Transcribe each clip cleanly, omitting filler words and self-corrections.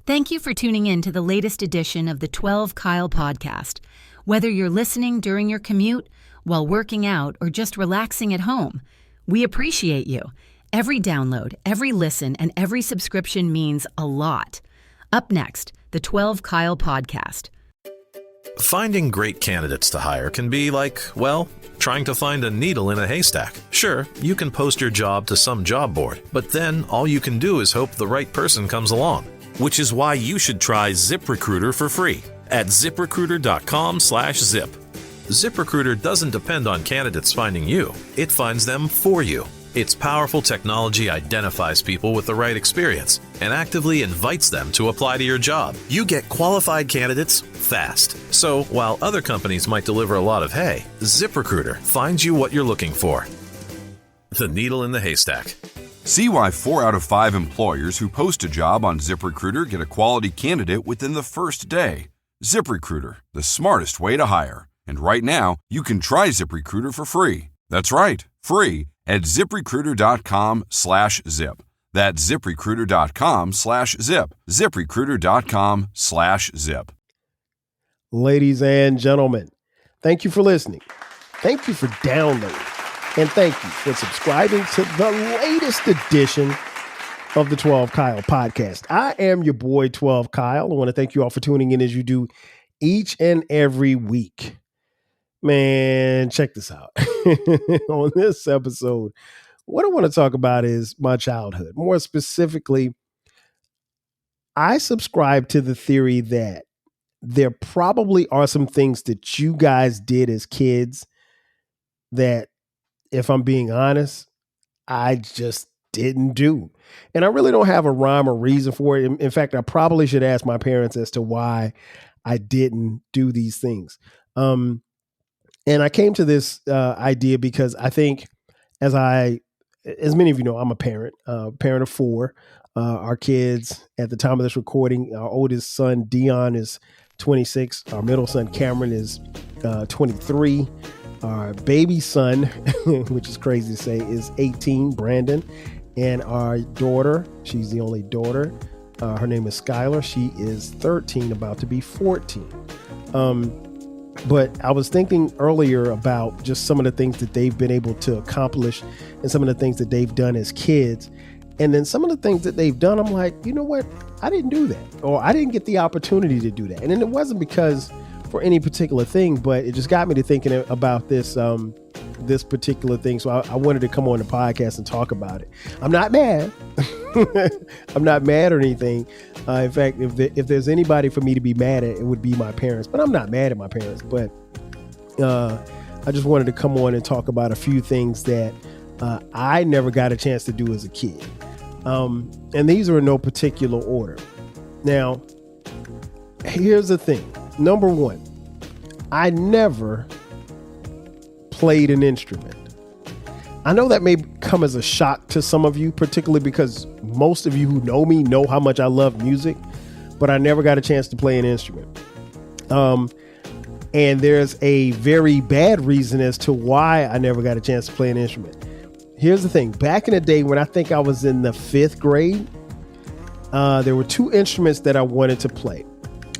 Thank you for tuning in to the latest edition of the 12 Kyle podcast. Whether you're listening during your commute, while working out, or just relaxing at home, we appreciate you. Every download, every listen, and every subscription means a lot. Up next, the 12 Kyle podcast. Finding great candidates to hire can be like, well, trying to find a needle in a haystack. Sure, you can post your job to some job board, but then all you can do is hope the right person comes along. Which is why you should try ZipRecruiter for free at ZipRecruiter.com/zip. ZipRecruiter doesn't depend on candidates finding you. It finds them for you. Its powerful technology identifies people with the right experience and actively invites them to apply to your job. You get qualified candidates fast. So while other companies might deliver a lot of hay, ZipRecruiter finds you what you're looking for. The needle in the haystack. See why 4 out of 5 employers who post a job on ZipRecruiter get a quality candidate within the first day. ZipRecruiter, the smartest way to hire. And right now, you can try ZipRecruiter for free. That's right, free at ZipRecruiter.com/zip. That's ZipRecruiter.com/zip. ZipRecruiter.com/zip. Ladies and gentlemen, thank you for listening. Thank you for downloading. And thank you for subscribing to the latest edition of the 12 Kyle podcast. I am your boy, 12 Kyle. I want to thank you all for tuning in as you do each and every week. Man, check this out. On this episode, what I want to talk about is my childhood. More specifically, I subscribe to the theory that there probably are some things that you guys did as kids that, if I'm being honest, I just didn't do. And I really don't have a rhyme or reason for it. In fact, I probably should ask my parents as to why I didn't do these things. And I came to this idea because I think as many of you know, I'm a parent of 4. Our kids at the time of this recording, our oldest son, Dion, is 26. Our middle son, Cameron, is 23. Our baby son, which is crazy to say, is 18, Brandon. And our daughter, she's the only daughter. Her name is Skylar. She is 13, about to be 14. But I was thinking earlier about just some of the things that they've been able to accomplish and some of the things that they've done as kids. And then some of the things that they've done, I'm like, you know what? I didn't do that, or I didn't get the opportunity to do that. And then it wasn't because for any particular thing, but it just got me to thinking about this particular thing. So I wanted to come on the podcast and talk about it. I'm not mad. I'm not mad or anything. In fact, if there's anybody for me to be mad at, it would be my parents. But I'm not mad at my parents. But I just wanted to come on and talk about a few things that I never got a chance to do as a kid. And these are in no particular order. Now, here's the thing. Number one, I never played an instrument. I know that may come as a shock to some of you, particularly because most of you who know me know how much I love music, but I never got a chance to play an instrument. And there's a very bad reason as to why I never got a chance to play an instrument. Here's the thing. Back in the day when I think I was in the 5th grade, there were 2 instruments that I wanted to play.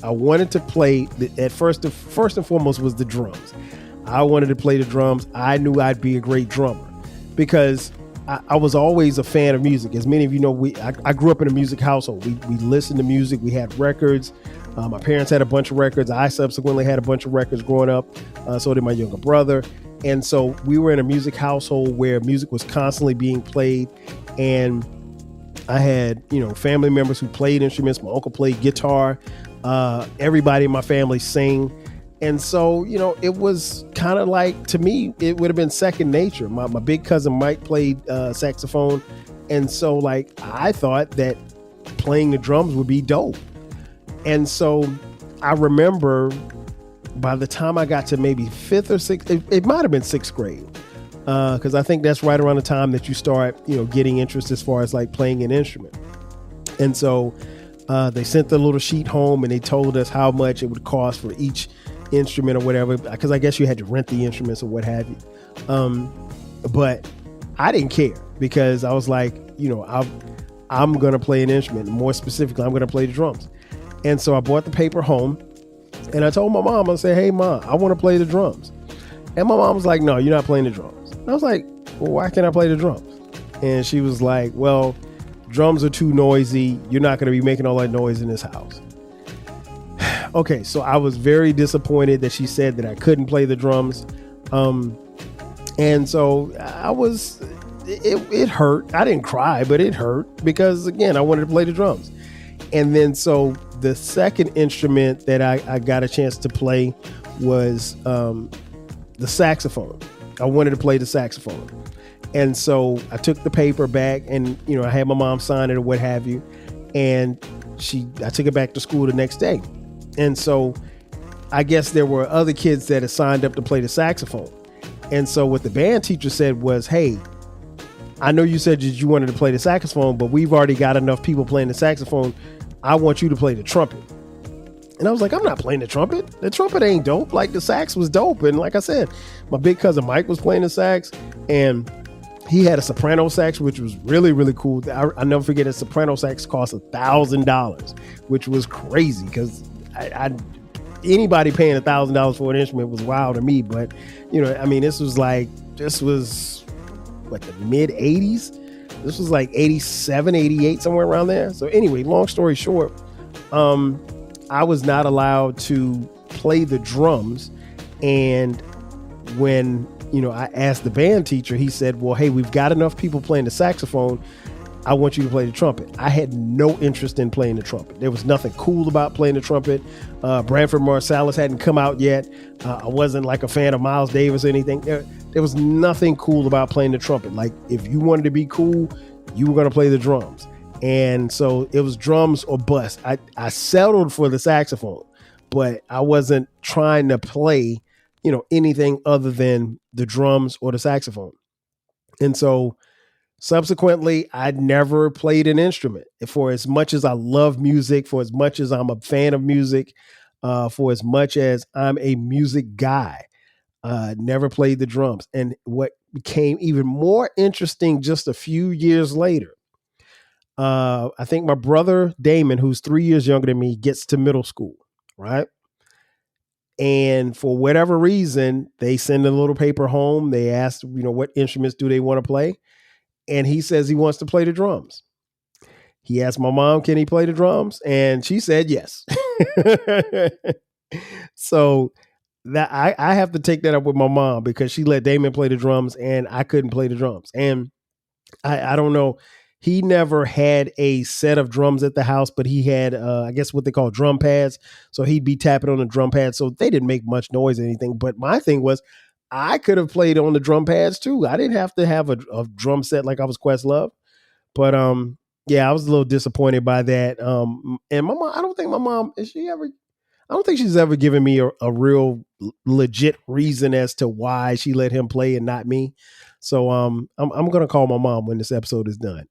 I wanted to play, at first and foremost, was the drums. I wanted to play the drums. I knew I'd be a great drummer because I was always a fan of music. As many of you know, I grew up in a music household. We listened to music. We had records. My parents had a bunch of records. I subsequently had a bunch of records growing up. So did my younger brother. And so we were in a music household where music was constantly being played. And I had, family members who played instruments. My uncle played guitar. Everybody in my family sang. And so, it was kind of like, to me, it would have been second nature. My big cousin Mike played saxophone. And so I thought that playing the drums would be dope. And so I remember by the time I got to maybe 5th or 6th, it might have been 6th grade. Because I think that's right around the time that you start, getting interest as far as playing an instrument. And so they sent the little sheet home and they told us how much it would cost for each instrument or whatever, because I guess you had to rent the instruments or what have you. But I didn't care because I was like, I'm going to play an instrument. More specifically, I'm going to play the drums. And so I brought the paper home and I told my mom, I said, hey, Mom, I want to play the drums. And my mom was like, no, you're not playing the drums. And I was like, well, why can't I play the drums? And she was like, well, drums are too noisy. You're not going to be making all that noise in this house. Okay, so I was very disappointed that she said that I couldn't play the drums. And so it hurt. I didn't cry, but it hurt because, again, I wanted to play the drums. And then so the second instrument that I got a chance to play was the saxophone. I wanted to play the saxophone. And so I took the paper back and, I had my mom sign it or what have you. And I took it back to school the next day. And so I guess there were other kids that had signed up to play the saxophone. And so what the band teacher said was, hey, I know you said that you wanted to play the saxophone, but we've already got enough people playing the saxophone. I want you to play the trumpet. And I was like, I'm not playing the trumpet. The trumpet ain't dope. Like, the sax was dope. And like I said, my big cousin Mike was playing the sax, and he had a soprano sax, which was really, really cool. I never forget, a soprano sax cost $1,000, which was crazy because anybody paying $1,000 for an instrument was wild to me. But, this was what, the mid 80s? This was like 87, 88, somewhere around there. So anyway, long story short, I was not allowed to play the drums. And when, I asked the band teacher, he said, well, hey, we've got enough people playing the saxophone. I want you to play the trumpet. I had no interest in playing the trumpet. There was nothing cool about playing the trumpet. Branford Marsalis hadn't come out yet. I wasn't like a fan of Miles Davis or anything. There was nothing cool about playing the trumpet. Like, if you wanted to be cool, you were going to play the drums. And so it was drums or bust. I settled for the saxophone, but I wasn't trying to play, anything other than the drums or the saxophone. And so subsequently, I never played an instrument. For as much as I love music, for as much as I'm a fan of music, for as much as I'm a music guy, never played the drums. And what became even more interesting just a few years later, I think my brother Damon, who's 3 years younger than me, gets to middle school, right? And for whatever reason, they send a little paper home. They ask, what instruments do they want to play? And he says he wants to play the drums. He asked my mom, can he play the drums? And she said yes. So that I have to take that up with my mom, because she let Damon play the drums and I couldn't play the drums. And I don't know. He never had a set of drums at the house, but he had, I guess, what they call drum pads. So he'd be tapping on the drum pads. So they didn't make much noise or anything. But my thing was, I could have played on the drum pads too. I didn't have to have a drum set like I was Questlove. But yeah, I was a little disappointed by that. And my mom, I don't think she's ever given me a real legit reason as to why she let him play and not me. So I'm gonna call my mom when this episode is done.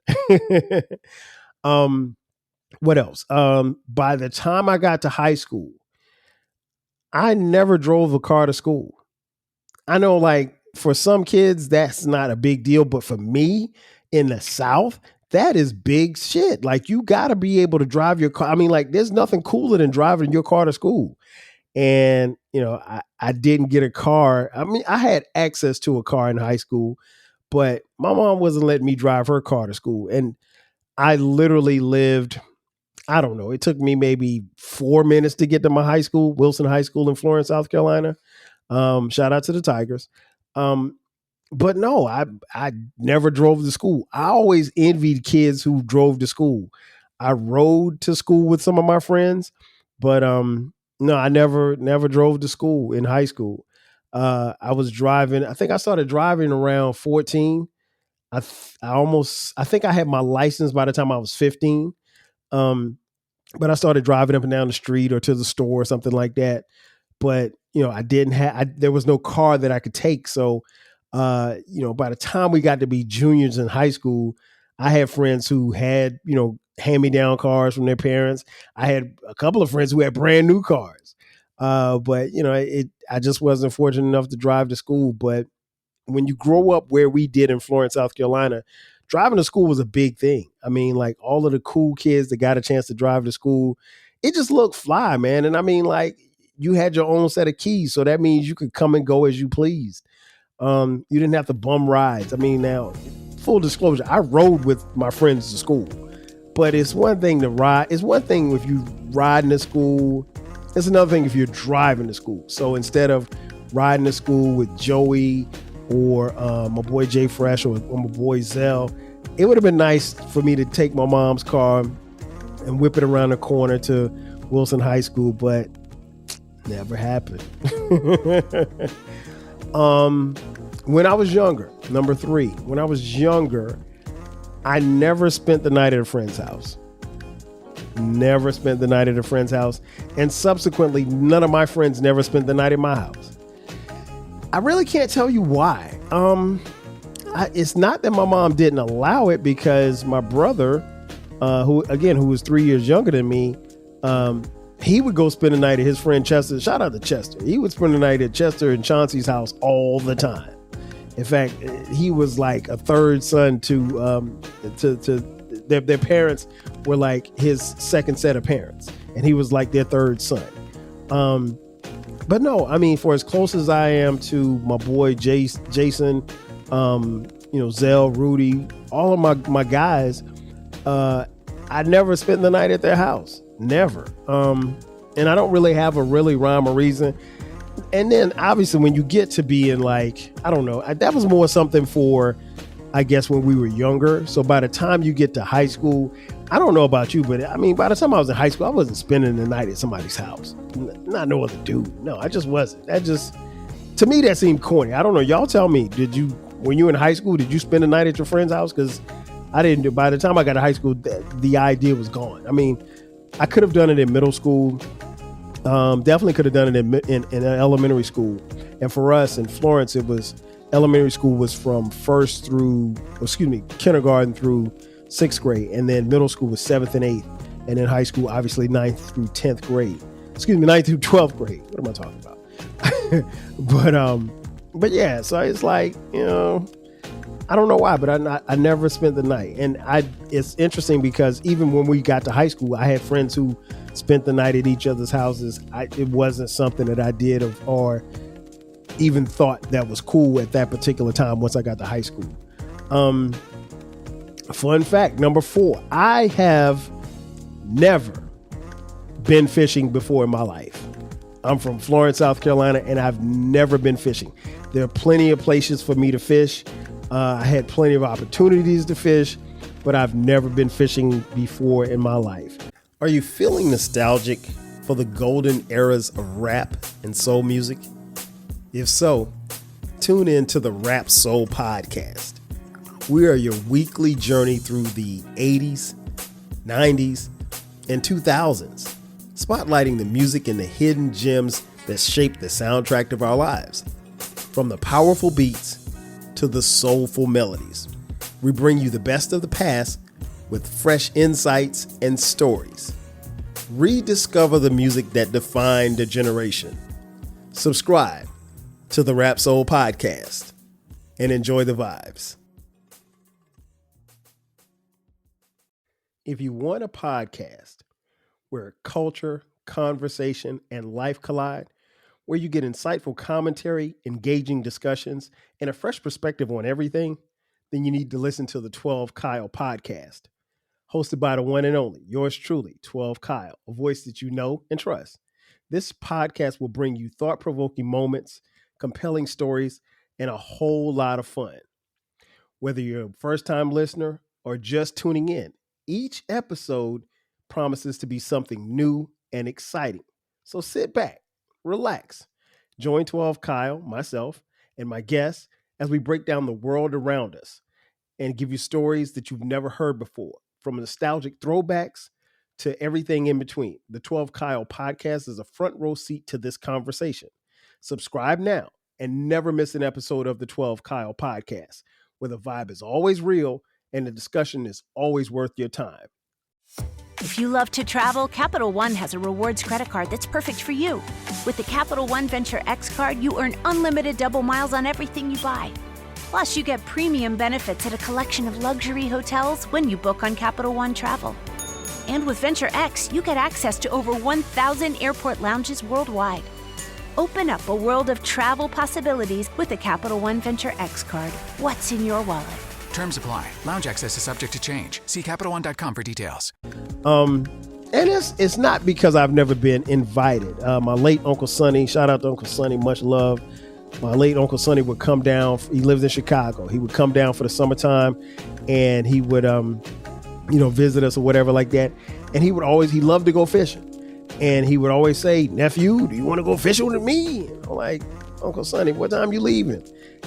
What else? By the time I got to high school, I never drove a car to school. I know, like, for some kids, that's not a big deal. But for me in the South, that is big shit. Like, you got to be able to drive your car. I mean, like, there's nothing cooler than driving your car to school. And, I didn't get a car. I mean, I had access to a car in high school, but my mom wasn't letting me drive her car to school. And I literally lived, I don't know, it took me maybe 4 minutes to get to my high school, Wilson High School in Florence, South Carolina. Shout out to the Tigers. But no, I never drove to school. I always envied kids who drove to school. I rode to school with some of my friends, but no, I never drove to school in high school. I was driving. I think I started driving around 14. I think I had my license by the time I was 15. But I started driving up and down the street or to the store or something like that. But, there was no car that I could take. So, by the time we got to be juniors in high school, I had friends who had, hand-me-down cars from their parents. I had a couple of friends who had brand new cars. But, I just wasn't fortunate enough to drive to school. But when you grow up where we did in Florence, South Carolina, driving to school was a big thing. I mean, like, all of the cool kids that got a chance to drive to school, it just looked fly, man. And I mean, like, you had your own set of keys, so that means you could come and go as you pleased. You didn't have to bum rides. I mean, now, full disclosure, I rode with my friends to school, but it's one thing to ride. It's one thing if you riding to school. It's another thing if you're driving to school. So instead of riding to school with Joey or my boy Jay Fresh or my boy Zell, it would have been nice for me to take my mom's car and whip it around the corner to Wilson High School, but never happened. When I was younger, number 3, when I was younger, I never spent the night at a friend's house. Never spent the night at a friend's house. And subsequently, none of my friends never spent the night at my house. I really can't tell you why. It's not that my mom didn't allow it, because my brother, who was 3 years younger than me, he would go spend the night at his friend Chester. Shout out to Chester. He would spend the night at Chester and Chauncey's house all the time. In fact, he was like a third son to their parents were like his second set of parents, and he was like their third son. But no, I mean, for as close as I am to my boy Jason, Zell, Rudy, all of my guys, I never spent the night at their house. Never. And I don't really have a really rhyme or reason. And then obviously when you get to being like, I don't know, that was more something for, I guess, when we were younger. So by the time you get to high school, I don't know about you, but I mean, by the time I was in high school, I wasn't spending the night at somebody's house. Not no other dude. No, I just wasn't. To me, that seemed corny. I don't know. Y'all tell me, when you were in high school, did you spend the night at your friend's house? Because I didn't. By the time I got to high school, the idea was gone. I mean, I could have done it in middle school. Definitely could have done it in elementary school. And for us in Florence, elementary school was from kindergarten through 6th grade. And then middle school was 7th and 8th. And then high school, obviously 9th through 10th grade. 9th through 12th grade. What am I talking about? But yeah, so it's like, I don't know why, but I never spent the night. And it's interesting because even when we got to high school, I had friends who spent the night at each other's houses. It wasn't something that I did or even thought that was cool at that particular time once I got to high school. Fun fact, number 4, I have never been fishing before in my life. I'm from Florence, South Carolina, and I've never been fishing. There are plenty of places for me to fish. I had plenty of opportunities to fish, but I've never been fishing before in my life. Are you feeling nostalgic for the golden eras of rap and soul music? If so, tune in to the Rap Soul Podcast. We are your weekly journey through the 80s, 90s, and 2000s, spotlighting the music and the hidden gems that shape the soundtrack of our lives. From the powerful beats to the soulful melodies, we bring you the best of the past with fresh insights and stories. Rediscover the music that defined a generation. Subscribe to the Rap Soul Podcast and enjoy the vibes. If you want a podcast where culture, conversation, and life collide, where you get insightful commentary, engaging discussions, and a fresh perspective on everything, then you need to listen to the 12 Kyle podcast. Hosted by the one and only, yours truly, 12 Kyle, a voice that you know and trust. This podcast will bring you thought-provoking moments, compelling stories, and a whole lot of fun. Whether you're a first-time listener or just tuning in, each episode promises to be something new and exciting. So sit back, relax, join 12 Kyle, myself, and my guests as we break down the world around us and give you stories that you've never heard before, from nostalgic throwbacks to everything in between. The 12 Kyle podcast is a front row seat to this conversation. Subscribe now and never miss an episode of the 12 Kyle podcast, where the vibe is always real and the discussion is always worth your time. If you love to travel, Capital One has a rewards credit card that's perfect for you. With the Capital One Venture X card, you earn unlimited double miles on everything you buy. Plus, you get premium benefits at a collection of luxury hotels when you book on Capital One Travel. And with Venture X, you get access to over 1,000 airport lounges worldwide. Open up a world of travel possibilities with the Capital One Venture X card. What's in your wallet? Terms apply. Lounge access is subject to change. See CapitalOne.com for details. And it's not because I've never been invited. My late Uncle Sonny, shout out to Uncle Sonny, much love. My late Uncle Sonny would come down. He lives in Chicago. He would come down for the summertime, and he would, visit us or whatever like that. And he loved to go fishing. And he would always say, nephew, do you want to go fishing with me? And I'm like, Uncle Sonny, what time you leaving?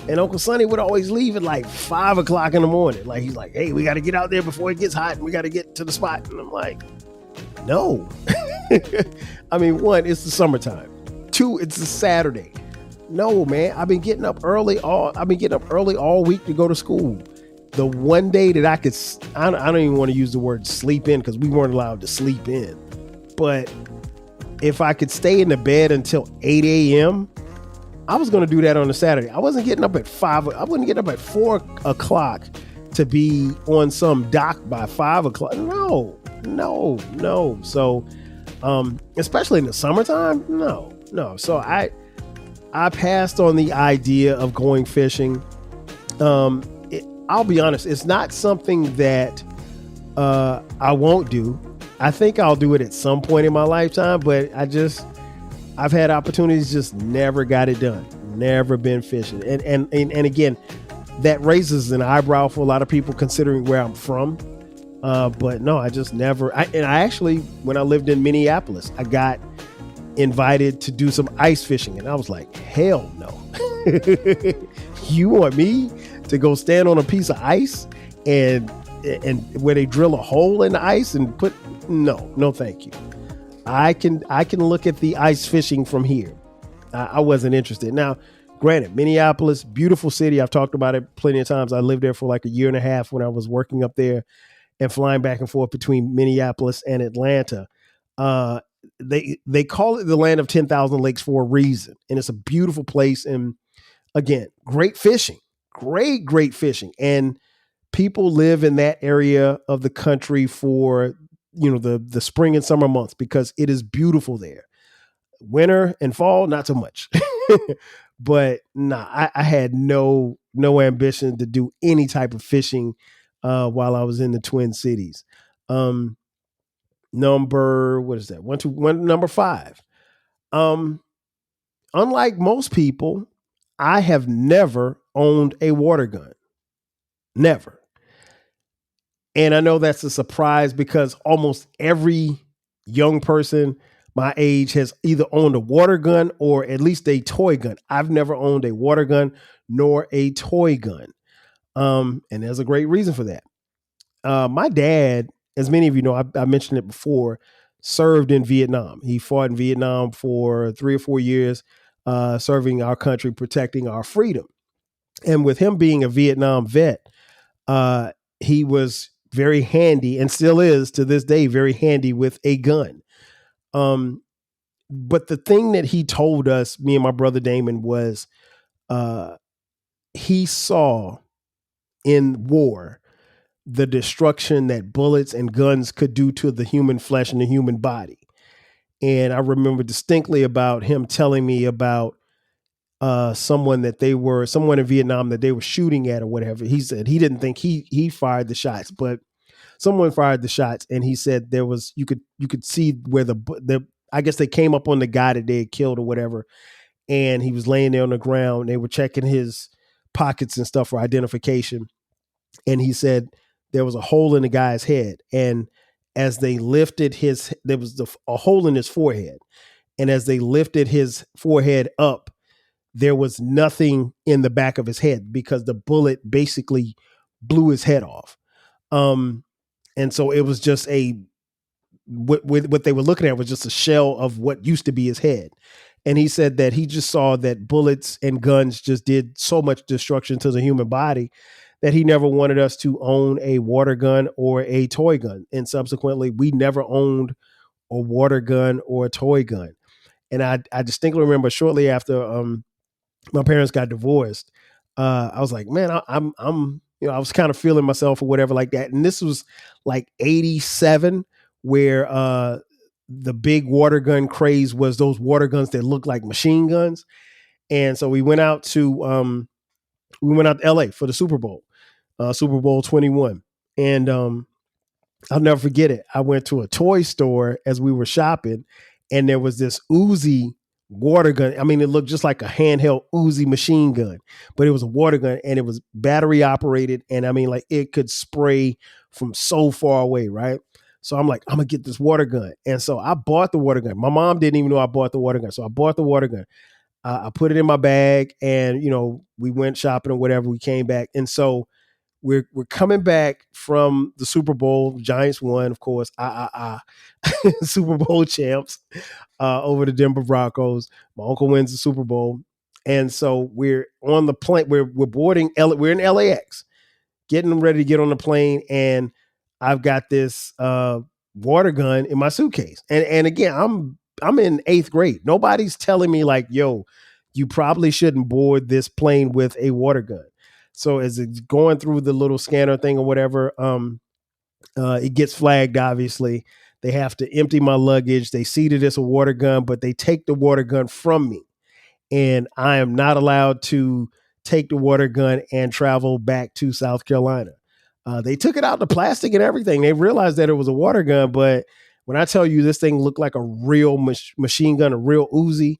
And Uncle Sonny would always leave at like 5 o'clock in the morning. Like, he's like, hey, we got to get out there before it gets hot, and we got to get to the spot. And I'm like, no. I mean, one, it's the summertime. Two, it's a Saturday. No, man, I've been getting up early all week to go to school. The one day that I don't even want to use the word sleep in, because we weren't allowed to sleep in. But if I could stay in the bed until 8 a.m., I was going to do that on a Saturday. I wasn't getting up at 5. I wasn't getting up at 4 o'clock to be on some dock by 5 o'clock. No. So, especially in the summertime, no. So I passed on the idea of going fishing. I'll be honest, it's not something that I won't do. I think I'll do it at some point in my lifetime, but I've had opportunities, just never got it done. Never been fishing. And again, that raises an eyebrow for a lot of people considering where I'm from. But no, I just never. I actually, when I lived in Minneapolis, I got invited to do some ice fishing, and I was like, hell no. You want me to go stand on a piece of ice and where they drill a hole in the ice and put, no, thank you. I can look at the ice fishing from here. I wasn't interested. Now, granted, Minneapolis, beautiful city. I've talked about it plenty of times. I lived there for like a year and a half when I was working up there and flying back and forth between Minneapolis and Atlanta. They call it the land of 10,000 lakes for a reason. And it's a beautiful place. And again, great fishing, great fishing. And people live in that area of the country for, the spring and summer months, because it is beautiful there. Winter and fall, not so much. But I had no ambition to do any type of fishing while I was in the Twin Cities. Number 5. Unlike most people, I have never owned a water gun. Never. And I know that's a surprise, because almost every young person my age has either owned a water gun or at least a toy gun. I've never owned a water gun nor a toy gun. And there's a great reason for that. My dad, as many of you know, I mentioned it before, served in Vietnam. He fought in Vietnam for 3 or 4 years, serving our country, protecting our freedom. And with him being a Vietnam vet, he was very handy, and still is to this day, very handy with a gun. But the thing that he told us, me and my brother Damon, was he saw in war the destruction that bullets and guns could do to the human flesh and the human body. And I remember distinctly about him telling me about someone in Vietnam that they were shooting at or whatever. He said he didn't think he fired the shots, but someone fired the shots, and he said there was, you could see where the I guess they came up on the guy that they had killed or whatever, and he was laying there on the ground. They were checking his pockets and stuff for identification, and he said there was a hole in the guy's head, and as they lifted there was a hole in his forehead, and as they lifted his forehead up, there was nothing in the back of his head because the bullet basically blew his head off. And so it was just what they were looking at was just a shell of what used to be his head. And he said that he just saw that bullets and guns just did so much destruction to the human body that he never wanted us to own a water gun or a toy gun. And subsequently, we never owned a water gun or a toy gun. And I distinctly remember shortly after my parents got divorced, I was like, man, I was kind of feeling myself or whatever like that. And this was like 87 where the big water gun craze was those water guns that look like machine guns. And so we went out to LA for the Super Bowl, Super Bowl 21. And I'll never forget it. I went to a toy store as we were shopping, and there was this Uzi water gun. I mean, it looked just like a handheld Uzi machine gun, but it was a water gun, and it was battery operated. And I mean, like, it could spray from so far away, right? So I'm like, I'm gonna get this water gun. And so I bought the water gun. My mom didn't even know I bought the water gun. So I bought the water gun. I put it in my bag, and, we went shopping or whatever. We came back. And so we're coming back from the Super Bowl. Giants won, of course. Super Bowl champs over the Denver Broncos. My uncle wins the Super Bowl, and so we're on the plane. We're boarding. We're in LAX, getting ready to get on the plane, and I've got this water gun in my suitcase. And again, I'm in 8th grade. Nobody's telling me like, yo, you probably shouldn't board this plane with a water gun. So as it's going through the little scanner thing or whatever, it gets flagged, obviously. They have to empty my luggage. They see that it's a water gun, but they take the water gun from me. And I am not allowed to take the water gun and travel back to South Carolina. They took it out, the plastic and everything. They realized that it was a water gun, but when I tell you this thing looked like a real machine gun, a real Uzi,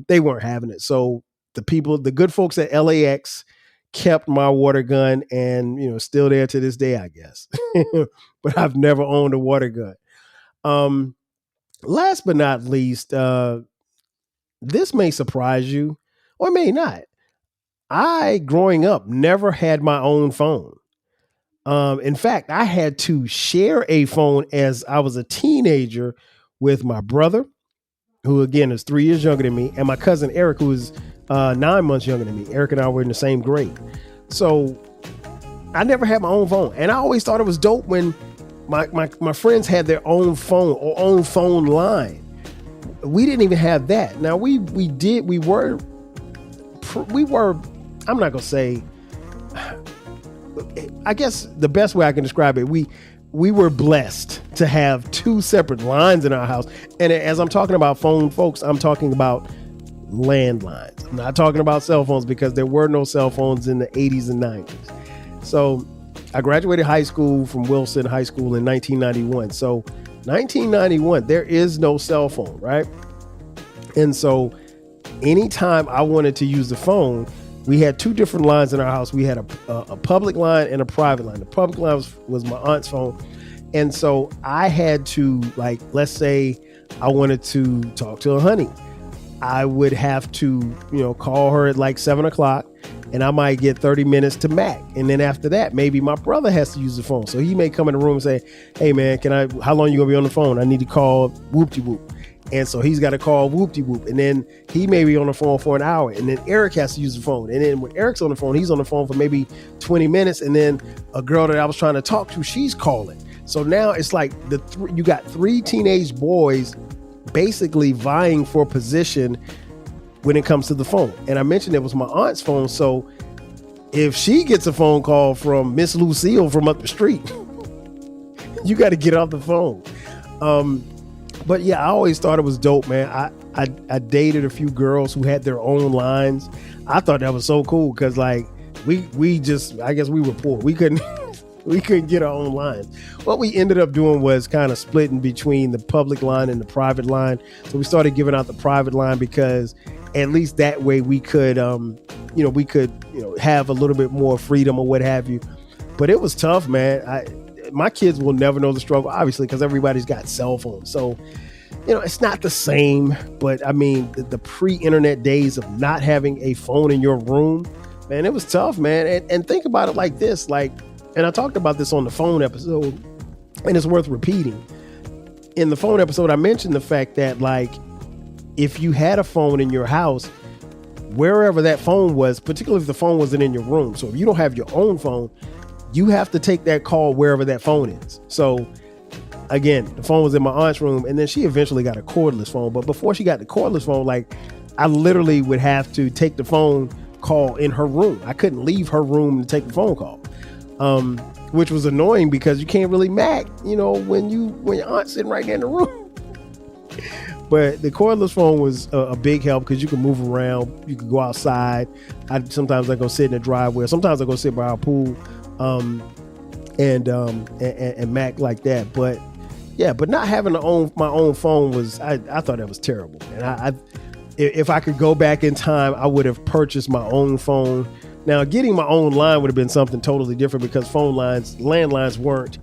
they weren't having it. So the good folks at LAX kept my water gun, and still there to this day, I guess. But I've never owned a water gun. Last but not least, this may surprise you, or may not. I, growing up, never had my own phone. In fact, I had to share a phone as I was a teenager with my brother, who again is 3 years younger than me, and my cousin Eric, who is 9 months younger than me. Eric and I were in the same grade. So I never had my own phone. And I always thought it was dope when my friends had their own phone or own phone line. We didn't even have that. Now we were, I'm not going to say, I guess the best way I can describe it, we were blessed to have 2 separate lines in our house. And as I'm talking about phone, folks, I'm talking about landlines. I'm not talking about cell phones, because there were no cell phones in the 80s and 90s. So I graduated high school from Wilson High School in 1991. So 1991, there is no cell phone, right? And so anytime I wanted to use the phone, we had 2 different lines in our house. We had a public line and a private line. The public line was my aunt's phone. And so I had to, like, let's say I wanted to talk to a honey. I would have to, call her at like 7:00, and I might get 30 minutes to Mac. And then after that, maybe my brother has to use the phone. So he may come in the room and say, hey man, how long you gonna be on the phone? I need to call whoop-de-whoop. And so he's got to call whoop-de-whoop. And then he may be on the phone for an hour. And then Eric has to use the phone. And then when Eric's on the phone, he's on the phone for maybe 20 minutes. And then a girl that I was trying to talk to, she's calling. So now it's like you got 3 teenage boys basically vying for position when it comes to the phone. And I mentioned it was my aunt's phone. So if she gets a phone call from Miss Lucille from up the street, you got to get off the phone. But yeah, I always thought it was dope, man. I dated a few girls who had their own lines. I thought that was so cool because, like, we just, I guess we were poor. We couldn't get our own lines. What we ended up doing was kind of splitting between the public line and the private line. So we started giving out the private line because at least that way we could, we could have a little bit more freedom or what have you. But it was tough, man. My kids will never know the struggle, obviously, because everybody's got cell phones. So, it's not the same. But I mean, the pre-internet days of not having a phone in your room, man, it was tough, man. And think about it like this, and I talked about this on the phone episode, and it's worth repeating. In the phone episode, I mentioned the fact that, like, if you had a phone in your house, wherever that phone was, particularly if the phone wasn't in your room. So if you don't have your own phone, you have to take that call wherever that phone is. So again, the phone was in my aunt's room, and then she eventually got a cordless phone. But before she got the cordless phone, like, I literally would have to take the phone call in her room. I couldn't leave her room to take the phone call. which was annoying because you can't really Mac, when your aunt's sitting right there in the room. But the cordless phone was a big help because you can move around. You can go outside. Sometimes I go sit in the driveway. Sometimes I go sit by our pool and Mac like that. But yeah, but not having my own phone was, I thought that was terrible. And if I could go back in time, I would have purchased my own phone. Now, getting my own line would have been something totally different because landlines weren't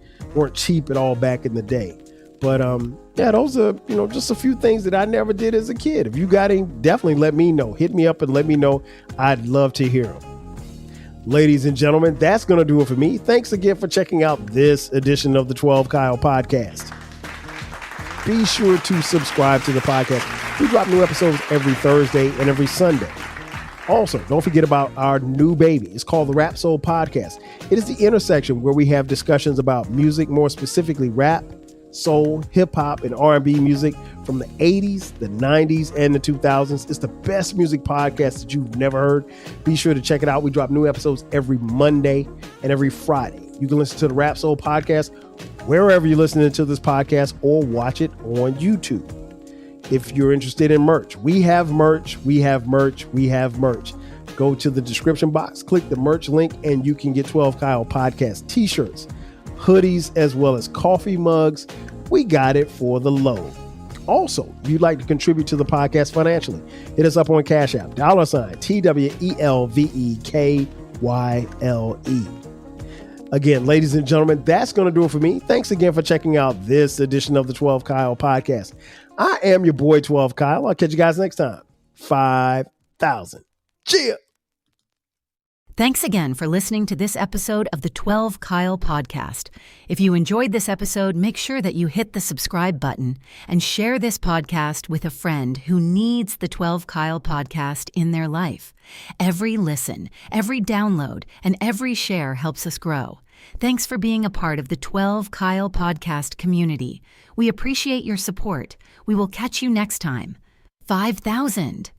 cheap at all back in the day. But yeah, those are, just a few things that I never did as a kid. If you got any, definitely let me know. Hit me up and let me know. I'd love to hear them. Ladies and gentlemen, that's going to do it for me. Thanks again for checking out this edition of the 12 Kyle Podcast. Be sure to subscribe to the podcast. We drop new episodes every Thursday and every Sunday. Also, don't forget about our new baby. It's called the Rap Soul Podcast. It is the intersection where we have discussions about music, more specifically rap, soul, hip hop, and R&B music from the 80s, the 90s, and the 2000s. It's the best music podcast that you've never heard. Be sure to check it out. We drop new episodes every Monday and every Friday. You can listen to the Rap Soul Podcast wherever you're listening to this podcast or watch it on YouTube. If you're interested in merch, we have merch. Go to the description box, click the merch link, and you can get 12 Kyle Podcast t-shirts, hoodies, as well as coffee mugs. We got it for the low. Also, if you'd like to contribute to the podcast financially, hit us up on Cash App, $TWELVEKYLE. Again, ladies and gentlemen, that's going to do it for me. Thanks again for checking out this edition of the 12 Kyle Podcast. I am your boy, 12 Kyle. I'll catch you guys next time. 5,000. Cheers. Thanks again for listening to this episode of the 12 Kyle Podcast. If you enjoyed this episode, make sure that you hit the subscribe button and share this podcast with a friend who needs the 12 Kyle Podcast in their life. Every listen, every download, and every share helps us grow. Thanks for being a part of the 12 Kyle Podcast community. We appreciate your support. We will catch you next time. 5,000.